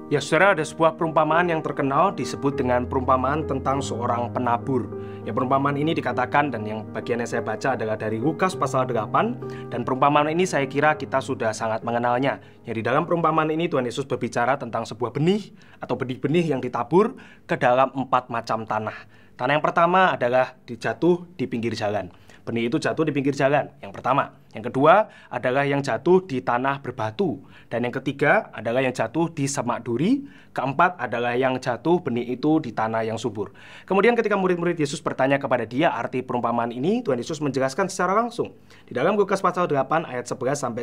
Ya saudara, ada sebuah perumpamaan yang terkenal disebut dengan perumpamaan tentang seorang penabur. Ya, perumpamaan ini dikatakan dan yang bagian yang saya baca adalah dari Lukas pasal 8. Dan perumpamaan ini saya kira kita sudah sangat mengenalnya. Ya, di dalam perumpamaan ini Tuhan Yesus berbicara tentang sebuah benih atau benih-benih yang ditabur ke dalam 4 macam tanah. Tanah yang pertama adalah jatuh di pinggir jalan. Benih itu jatuh di pinggir jalan, yang pertama. Yang kedua adalah yang jatuh di tanah berbatu. Dan yang ketiga adalah yang jatuh di semak duri. Keempat adalah yang jatuh benih itu di tanah yang subur. Kemudian ketika murid-murid Yesus bertanya kepada dia arti perumpamaan ini, Tuhan Yesus menjelaskan secara langsung. Di dalam Lukas pasal 8 ayat 11-15,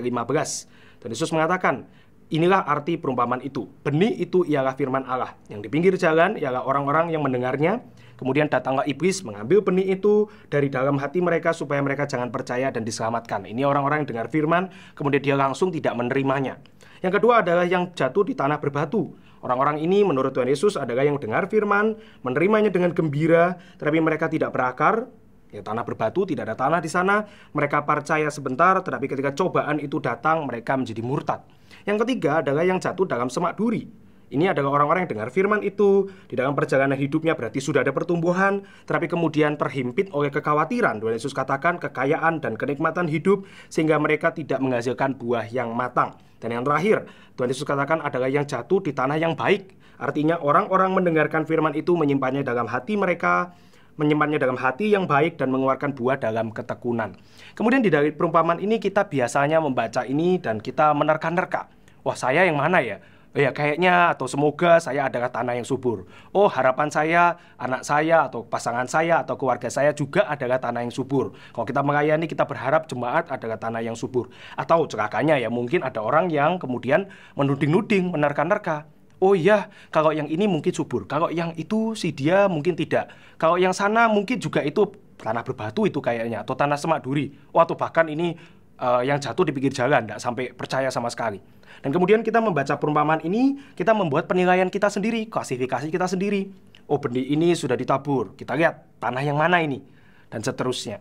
Tuhan Yesus mengatakan, inilah arti perumpamaan itu. Benih itu ialah firman Allah. Yang di pinggir jalan ialah orang-orang yang mendengarnya. Kemudian datanglah iblis mengambil benih itu dari dalam hati mereka supaya mereka jangan percaya dan diselamatkan. Ini orang-orang yang dengar firman, kemudian dia langsung tidak menerimanya. Yang kedua adalah yang jatuh di tanah berbatu. Orang-orang ini menurut Tuhan Yesus adalah yang dengar firman, menerimanya dengan gembira, tetapi mereka tidak berakar. Ya, tanah berbatu, tidak ada tanah di sana. Mereka percaya sebentar, tetapi ketika cobaan itu datang, mereka menjadi murtad. Yang ketiga adalah yang jatuh dalam semak duri. Ini adalah orang-orang yang dengar firman itu, di dalam perjalanan hidupnya berarti sudah ada pertumbuhan, tetapi kemudian terhimpit oleh kekhawatiran. Tuhan Yesus katakan kekayaan dan kenikmatan hidup, sehingga mereka tidak menghasilkan buah yang matang. Dan yang terakhir, Tuhan Yesus katakan adalah yang jatuh di tanah yang baik. Artinya orang-orang mendengarkan firman itu, menyimpannya dalam hati mereka, menyimpannya dalam hati yang baik dan mengeluarkan buah dalam ketekunan. Kemudian di dari perumpamaan ini kita biasanya membaca ini dan kita menerka-nerka. Wah, saya yang mana ya? Ya kayaknya atau semoga saya adalah tanah yang subur. Oh, harapan saya, anak saya atau pasangan saya atau keluarga saya juga adalah tanah yang subur. Kalau kita melayani, kita berharap jemaat adalah tanah yang subur. Atau celakanya ya mungkin ada orang yang kemudian menuding-nuding, menerka-nerka. Oh iya, kalau yang ini mungkin subur. Kalau yang itu si dia mungkin tidak. Kalau yang sana mungkin juga itu tanah berbatu itu kayaknya. Atau tanah semak duri. Atau bahkan ini yang jatuh di pinggir jalan, tidak sampai percaya sama sekali. Dan kemudian kita membaca perumpamaan ini, kita membuat penilaian kita sendiri, klasifikasi kita sendiri. Oh, benih ini sudah ditabur, kita lihat tanah yang mana ini, dan seterusnya.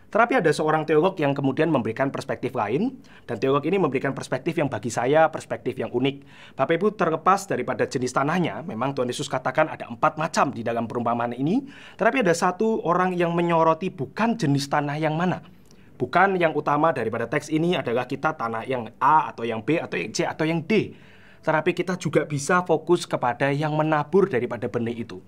Tetapi ada seorang teolog yang kemudian memberikan perspektif lain, dan teolog ini memberikan perspektif yang bagi saya perspektif yang unik. Bapak Ibu, terlepas daripada jenis tanahnya, memang Tuhan Yesus katakan ada 4 macam di dalam perumpamaan ini, tetapi ada satu orang yang menyoroti bukan jenis tanah yang mana. Bukan yang utama daripada teks ini adalah kita tanah yang A atau yang B atau yang C atau yang D. Tetapi kita juga bisa fokus kepada yang menabur daripada benih itu.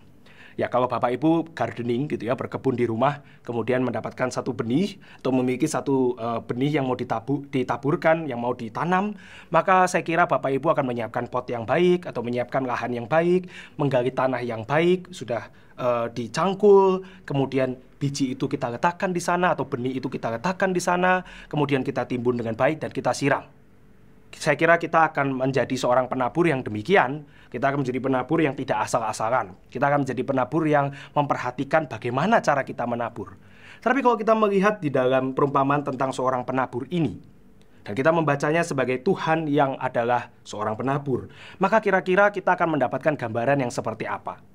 Ya kalau Bapak Ibu gardening gitu ya, berkebun di rumah, kemudian mendapatkan satu benih atau memiliki satu benih yang mau ditaburkan, yang mau ditanam, maka saya kira Bapak Ibu akan menyiapkan pot yang baik atau menyiapkan lahan yang baik, menggali tanah yang baik, sudah dicangkul, kemudian biji itu kita letakkan di sana atau benih itu kita letakkan di sana, kemudian kita timbun dengan baik dan kita siram. Saya kira kita akan menjadi seorang penabur yang demikian. Kita akan menjadi penabur yang tidak asal-asalan. Kita akan menjadi penabur yang memperhatikan bagaimana cara kita menabur. Tapi kalau kita melihat di dalam perumpamaan tentang seorang penabur ini, dan kita membacanya sebagai Tuhan yang adalah seorang penabur, maka kira-kira kita akan mendapatkan gambaran yang seperti apa?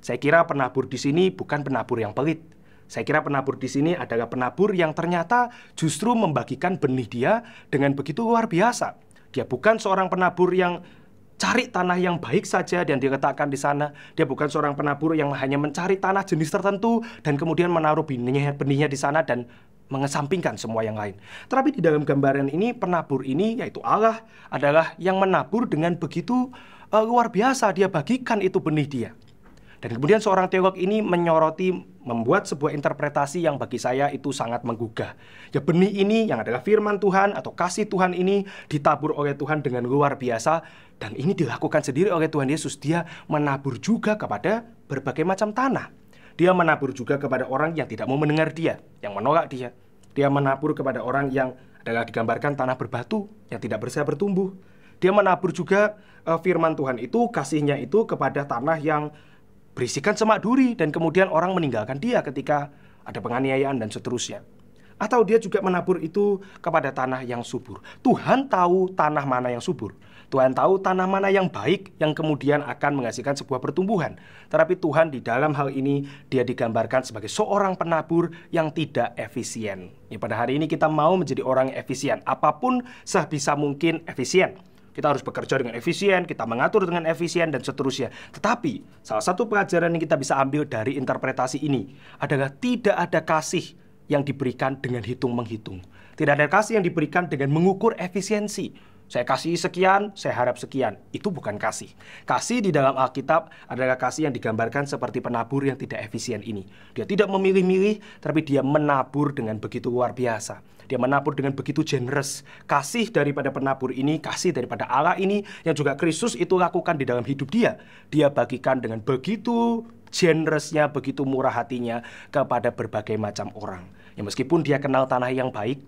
Saya kira penabur di sini bukan penabur yang pelit. Saya kira penabur di sini adalah penabur yang ternyata justru membagikan benih dia dengan begitu luar biasa. Dia bukan seorang penabur yang cari tanah yang baik saja dan diletakkan di sana. Dia bukan seorang penabur yang hanya mencari tanah jenis tertentu dan kemudian menaruh benihnya di sana dan mengesampingkan semua yang lain. Tetapi di dalam gambaran ini, penabur ini yaitu Allah adalah yang menabur dengan begitu luar biasa. Dia bagikan itu benih dia. Dan kemudian seorang teolog ini menyoroti, membuat sebuah interpretasi yang bagi saya itu sangat menggugah. Ya benih ini yang adalah firman Tuhan atau kasih Tuhan ini ditabur oleh Tuhan dengan luar biasa. Dan ini dilakukan sendiri oleh Tuhan Yesus. Dia menabur juga kepada berbagai macam tanah. Dia menabur juga kepada orang yang tidak mau mendengar dia, yang menolak dia. Dia menabur kepada orang yang adalah digambarkan tanah berbatu, yang tidak bisa bertumbuh. Dia menabur juga firman Tuhan itu, kasihnya itu kepada tanah yang berisikan semak duri dan kemudian orang meninggalkan dia ketika ada penganiayaan dan seterusnya. Atau dia juga menabur itu kepada tanah yang subur. Tuhan tahu tanah mana yang subur. Tuhan tahu tanah mana yang baik yang kemudian akan menghasilkan sebuah pertumbuhan. Tetapi Tuhan di dalam hal ini dia digambarkan sebagai seorang penabur yang tidak efisien. Ya, pada hari ini kita mau menjadi orang yang efisien. Apapun sebisa mungkin efisien. Kita harus bekerja dengan efisien, kita mengatur dengan efisien, dan seterusnya. Tetapi, salah satu pelajaran yang kita bisa ambil dari interpretasi ini adalah tidak ada kasih yang diberikan dengan hitung-menghitung. Tidak ada kasih yang diberikan dengan mengukur efisiensi. Saya kasih sekian, saya harap sekian. Itu bukan kasih. Kasih di dalam Alkitab adalah kasih yang digambarkan seperti penabur yang tidak efisien ini. Dia tidak memilih-milih, tapi dia menabur dengan begitu luar biasa. Dia menabur dengan begitu generous. Kasih daripada penabur ini, kasih daripada Allah ini, yang juga Kristus itu lakukan di dalam hidup dia. Dia bagikan dengan begitu generousnya, begitu murah hatinya kepada berbagai macam orang. Ya, meskipun dia kenal tanah yang baik,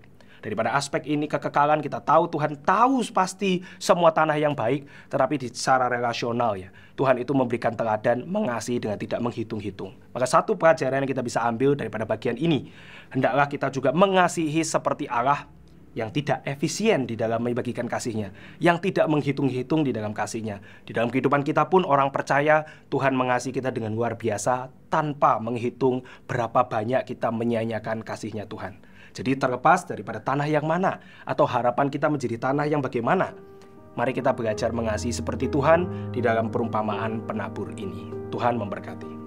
daripada aspek ini kekekalan kita tahu Tuhan tahu pasti semua tanah yang baik, tetapi di secara relasional ya Tuhan itu memberikan teladan mengasihi dengan tidak menghitung-hitung. Maka satu pelajaran yang kita bisa ambil daripada bagian ini, hendaklah kita juga mengasihi seperti Allah yang tidak efisien di dalam membagikan kasihnya, yang tidak menghitung-hitung di dalam kasihnya. Di dalam kehidupan kita pun orang percaya Tuhan mengasihi kita dengan luar biasa tanpa menghitung berapa banyak kita menyanyiakan kasihnya Tuhan. Jadi terlepas daripada tanah yang mana atau harapan kita menjadi tanah yang bagaimana, mari kita belajar mengasihi seperti Tuhan di dalam perumpamaan penabur ini. Tuhan memberkati.